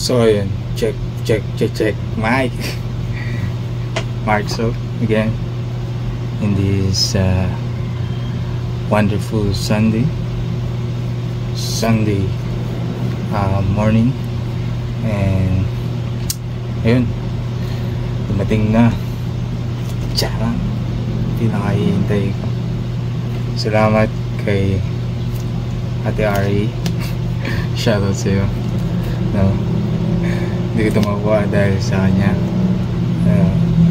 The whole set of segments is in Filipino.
So ayun, check mic. Mark so again in this wonderful Sunday morning, and ayun, dumating na. Charang, hindi na kahihintay ko. Salamat kay Ate Ari. Shoutout sa'yo. No, hindi ko tumawa dahil sa kanya.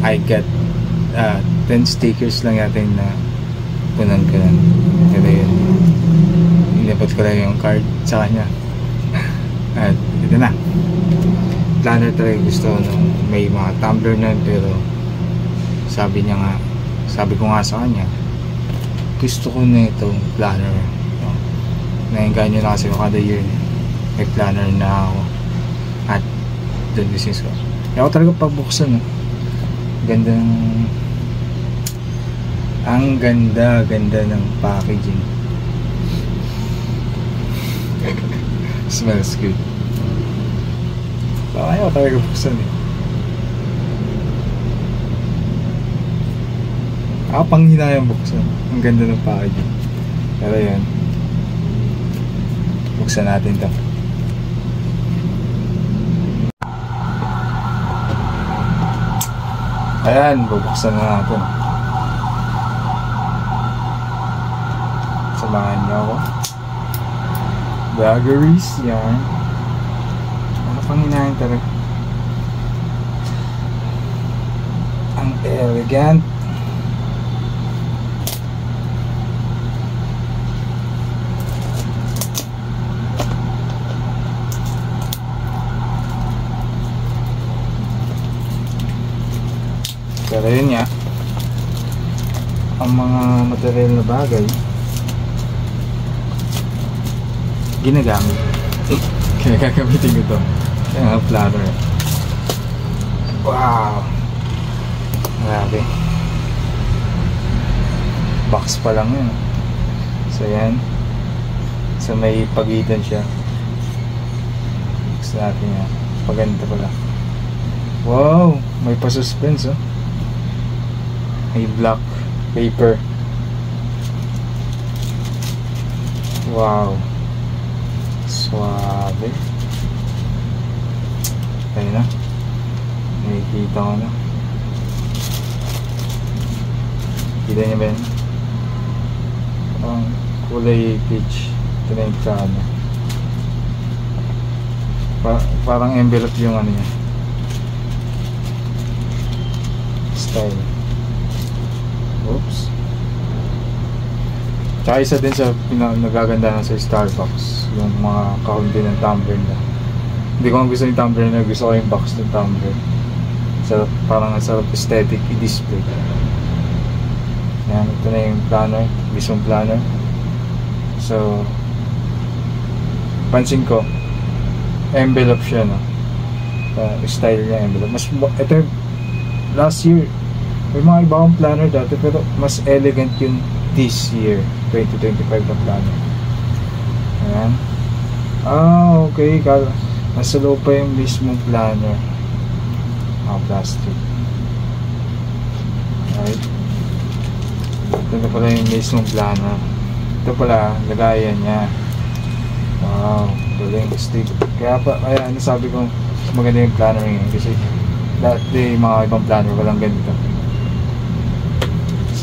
I got 10 stickers lang yata na punan ko lang. Pero yun, inabot ko lang yung card sa kanya. At ito na, planner talaga gusto ko nung may mga tumbler na, pero sabi ko nga sa kanya, gusto ko na itong planner. Nainganyo na kasi kada year may planner na ako at doon business ko. Kaya ako talaga pabuksan. Ang ganda ng packaging. Smells good. Baka ayaw talaga buksan Ako pang hinayang buksan. Ang ganda ng packaging. Pero yan, buksan natin to. Ayan, bubuksan na natin. Samahan niyo ako. Baggeries yan. Ano pang hinahin talaga? Ang elegant. Pero yun nga, ang mga material na bagay ginagamit. Kaya gagamitin ko ito. Yung planner. Wow, grabe. Box pa lang yun. So yan, so may pagitan siya. Box natin yan. Paganda pala. Wow, may pa-suspense may black paper. Wow, suave. Ayun na, nakikita ko na. Kita niya ba yan? Parang kulay peach. Ito na yung kano. Parang envelope yung ano niya, style. Oops. Tsaka isa din sa nagaganda na sa Starbucks, yung mga kaunti ng tumbler na. Hindi ko gusto yung tumbler na, gusto ko yung box ng tumbler. So, parang sarap aesthetic i-display. Yan, ito na yung planner, mismong planner. So, pansin ko, envelope siya, no? Style niya envelope. Ito last year, may mga iba akong planner dati, pero mas elegant yung this year 2025 na planner. Ayan. Okay, nasa loob pa yung mismong planner. Plastic. Alright, ito na pala yung mismong planner. Ito pala, lagayan niya. Wow, galing stick. Kaya nasabi ko maganda yung planner ngayon, kasi dati mga ibang planner walang ganito.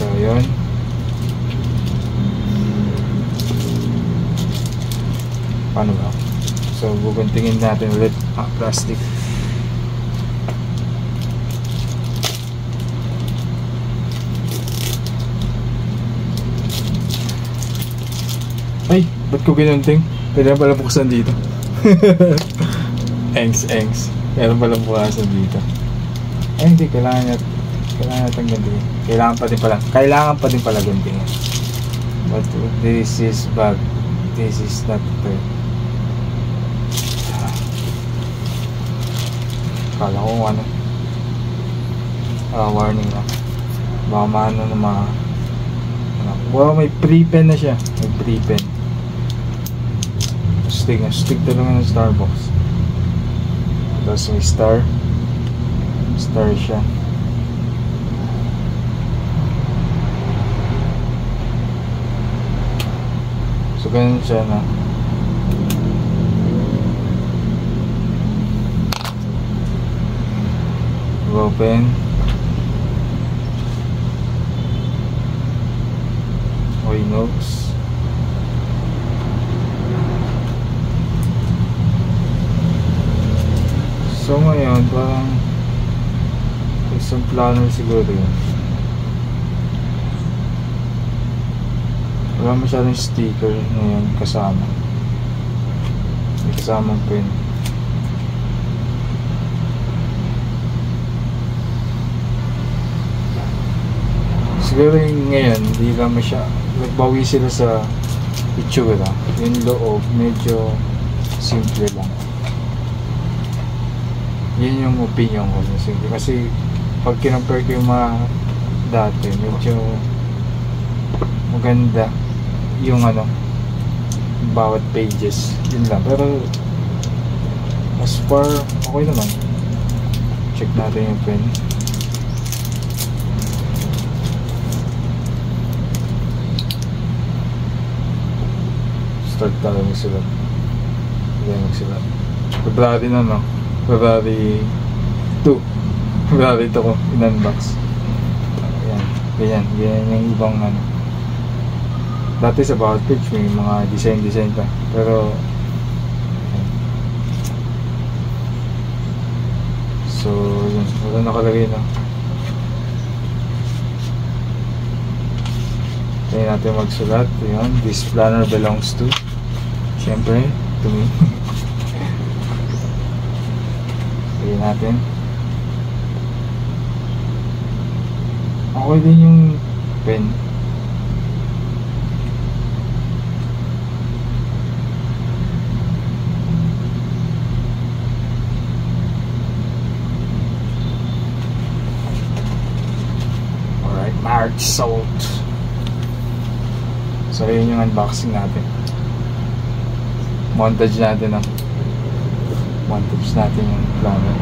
So yun, paano ba? So guguntingin natin ulit ang plastic. Ay, ba't ko ginunting? Pwede na pala buksan dito. Engs. Meron pala buksan dito. Ay, hindi, kailangan natin gantiin. Kailangan pa din pala gantiin. But this is bad. This is not fair. Kala ko warning na. Baka maano na mga wow, may pre-pen na siya. May pre-pen. Stick talaga ng Starbucks. Tapos may star siya. So ganun siya na. Open. Inox. So ngayon parang isang planner siguro yun. Wala masyadong sticker ngayon kasama. May kasamang pen. Siguro yung ngayon hindi lang nagbawi sila sa itsura. Yung loob medyo simple lang. Yan yung opinion ko. Kasi pag kinompare ko yung mga dati, medyo maganda yung bawat pages. Yun lang. Pero as far, okay naman. Check natin yung pen. Start tayo magsulat. February na, no? February 2. February 2 ko in-unbox. Ayan. Ganyan yung ibang dati sa bawat page may mga design pa. Pero so yun. Wala nakalagay na. Kaya natin magsulat. Ayan. This planner belongs to, syempre, to me. Kaya natin. Okay din yung pen. Alright, March Salt. So yun yung unboxing natin. Montage natin yung planner.